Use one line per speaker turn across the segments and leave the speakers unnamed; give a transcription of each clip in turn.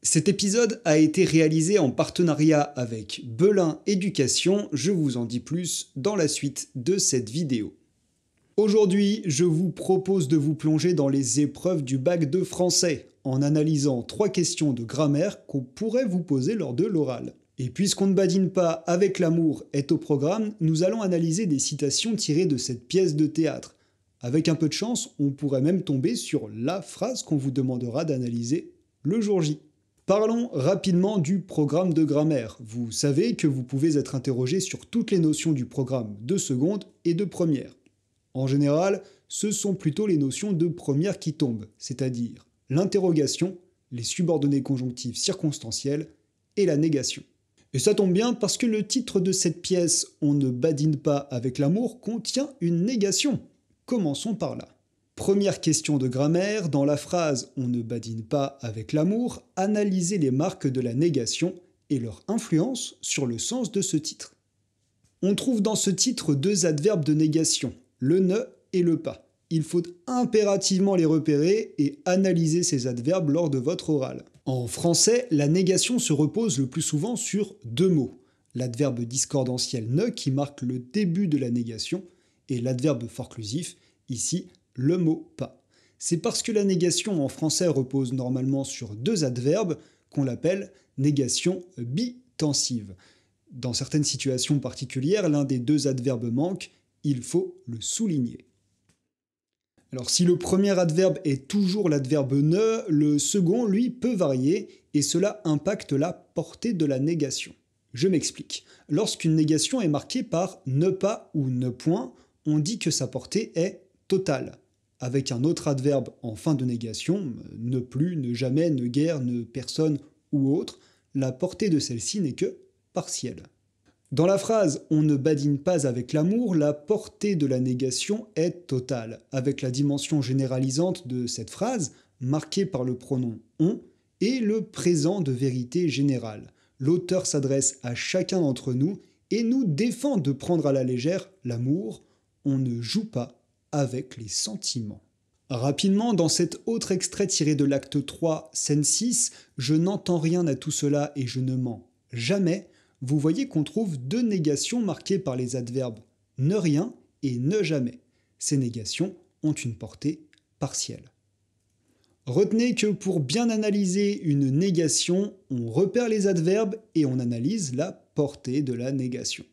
Cet épisode a été réalisé en partenariat avec Belin Éducation, je vous en dis plus dans la suite de cette vidéo. Aujourd'hui, je vous propose de vous plonger dans les épreuves du bac de français, en analysant 3 questions de grammaire qu'on pourrait vous poser lors de l'oral. Et puisqu'on ne badine pas avec l'amour est au programme, nous allons analyser des citations tirées de cette pièce de théâtre. Avec un peu de chance, on pourrait même tomber sur la phrase qu'on vous demandera d'analyser le jour J. Parlons rapidement du programme de grammaire. Vous savez que vous pouvez être interrogé sur toutes les notions du programme de seconde et de première. En général, ce sont plutôt les notions de première qui tombent, c'est-à-dire l'interrogation, les subordonnées conjonctives circonstancielles et la négation. Et ça tombe bien parce que le titre de cette pièce « On ne badine pas avec l'amour » contient une négation. Commençons par là. Première question de grammaire, dans la phrase « On ne badine pas avec l'amour », analysez les marques de la négation et leur influence sur le sens de ce titre. On trouve dans ce titre 2 adverbes de négation, le ne et le pas. Il faut impérativement les repérer et analyser ces adverbes lors de votre oral. En français, la négation se repose le plus souvent sur 2 mots. L'adverbe discordantiel ne qui marque le début de la négation et l'adverbe forclusif, ici le mot pas. C'est parce que la négation en français repose normalement sur 2 adverbes qu'on l'appelle négation bitensive. Dans certaines situations particulières, l'un des 2 adverbes manque, il faut le souligner. Alors si le premier adverbe est toujours l'adverbe ne, le second, lui, peut varier et cela impacte la portée de la négation. Je m'explique. Lorsqu'une négation est marquée par ne pas ou ne point, on dit que sa portée est totale. Avec un autre adverbe en fin de négation, ne plus, ne jamais, ne guère, ne personne ou autre, la portée de celle-ci n'est que partielle. Dans la phrase « On ne badine pas avec l'amour », la portée de la négation est totale, avec la dimension généralisante de cette phrase, marquée par le pronom « on » et le présent de vérité générale. L'auteur s'adresse à chacun d'entre nous et nous défend de prendre à la légère l'amour. On ne joue pas avec les sentiments. Rapidement, dans cet autre extrait tiré de l'acte 3, scène 6, « Je n'entends rien à tout cela et je ne mens jamais », vous voyez qu'on trouve 2 négations marquées par les adverbes « ne rien » et « ne jamais ». Ces négations ont une portée partielle. Retenez que pour bien analyser une négation, on repère les adverbes et on analyse la portée de la négation.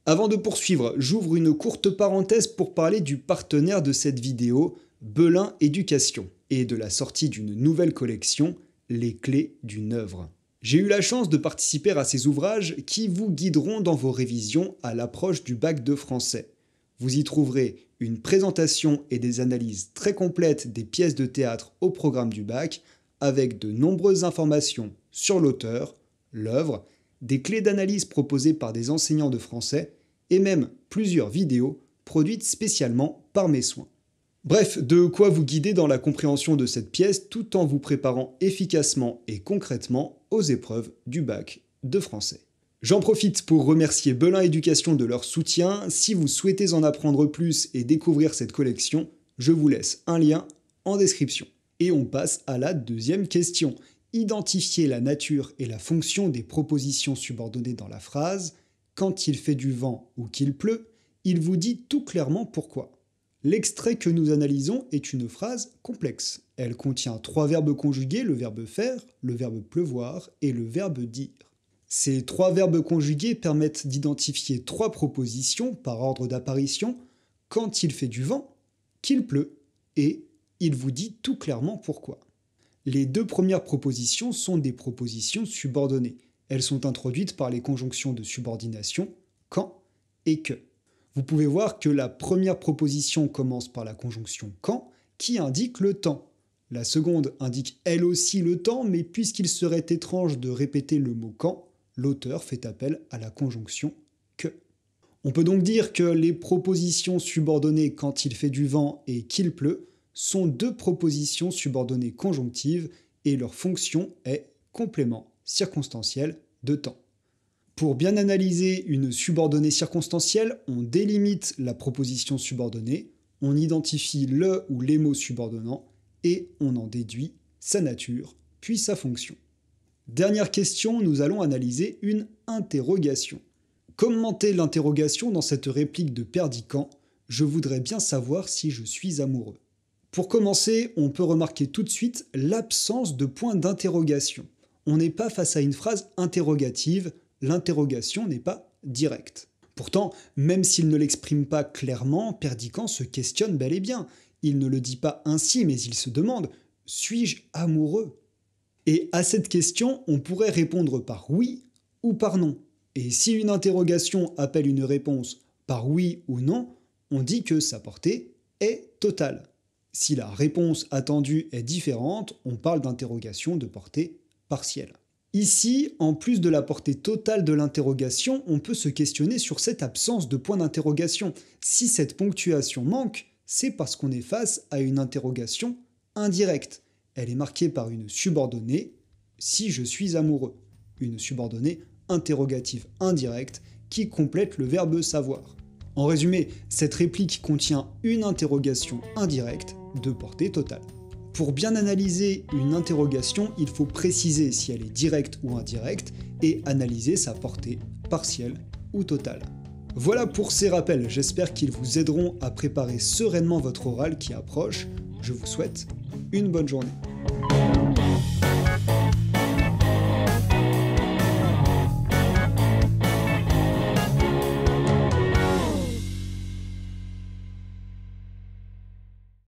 Avant de poursuivre, j'ouvre une courte parenthèse pour parler du partenaire de cette vidéo, Belin Éducation, et de la sortie d'une nouvelle collection, Les clés d'une œuvre. J'ai eu la chance de participer à ces ouvrages qui vous guideront dans vos révisions à l'approche du bac de français. Vous y trouverez une présentation et des analyses très complètes des pièces de théâtre au programme du bac, avec de nombreuses informations sur l'auteur, l'œuvre, des clés d'analyse proposées par des enseignants de français, et même plusieurs vidéos produites spécialement par mes soins. Bref, de quoi vous guider dans la compréhension de cette pièce tout en vous préparant efficacement et concrètement aux épreuves du bac de français. J'en profite pour remercier Belin Éducation de leur soutien. Si vous souhaitez en apprendre plus et découvrir cette collection, je vous laisse un lien en description. Et on passe à la deuxième question. Identifiez la nature et la fonction des propositions subordonnées dans la phrase. Quand il fait du vent ou qu'il pleut, il vous dit tout clairement pourquoi. L'extrait que nous analysons est une phrase complexe. Elle contient 3 verbes conjugués, le verbe faire, le verbe pleuvoir et le verbe dire. Ces 3 verbes conjugués permettent d'identifier 3 propositions par ordre d'apparition, quand il fait du vent, qu'il pleut, et il vous dit tout clairement pourquoi. Les 2 premières propositions sont des propositions subordonnées. Elles sont introduites par les conjonctions de subordination quand et que. Vous pouvez voir que la première proposition commence par la conjonction quand, qui indique le temps. La seconde indique elle aussi le temps, mais puisqu'il serait étrange de répéter le mot quand, l'auteur fait appel à la conjonction que. On peut donc dire que les propositions subordonnées quand il fait du vent et qu'il pleut sont 2 propositions subordonnées conjonctives et leur fonction est complément circonstanciel de temps. Pour bien analyser une subordonnée circonstancielle, on délimite la proposition subordonnée, on identifie le ou les mots subordonnants et on en déduit sa nature, puis sa fonction. Dernière question, nous allons analyser une interrogation. Commentez l'interrogation dans cette réplique de Perdiccas. Je voudrais bien savoir si je suis amoureux. Pour commencer, on peut remarquer tout de suite l'absence de point d'interrogation. On n'est pas face à une phrase interrogative, l'interrogation n'est pas directe. Pourtant, même s'il ne l'exprime pas clairement, Perdiccas se questionne bel et bien. Il ne le dit pas ainsi, mais il se demande « Suis-je amoureux ?» Et à cette question, on pourrait répondre par oui ou par non. Et si une interrogation appelle une réponse par oui ou non, on dit que sa portée est totale. Si la réponse attendue est différente, on parle d'interrogation de portée partielle. Ici, en plus de la portée totale de l'interrogation, on peut se questionner sur cette absence de point d'interrogation. Si cette ponctuation manque, c'est parce qu'on est face à une interrogation indirecte. Elle est marquée par une subordonnée « si je suis amoureux », une subordonnée interrogative indirecte qui complète le verbe savoir. En résumé, cette réplique contient une interrogation indirecte de portée totale. Pour bien analyser une interrogation, il faut préciser si elle est directe ou indirecte et analyser sa portée partielle ou totale. Voilà pour ces rappels, j'espère qu'ils vous aideront à préparer sereinement votre oral qui approche. Je vous souhaite une bonne journée.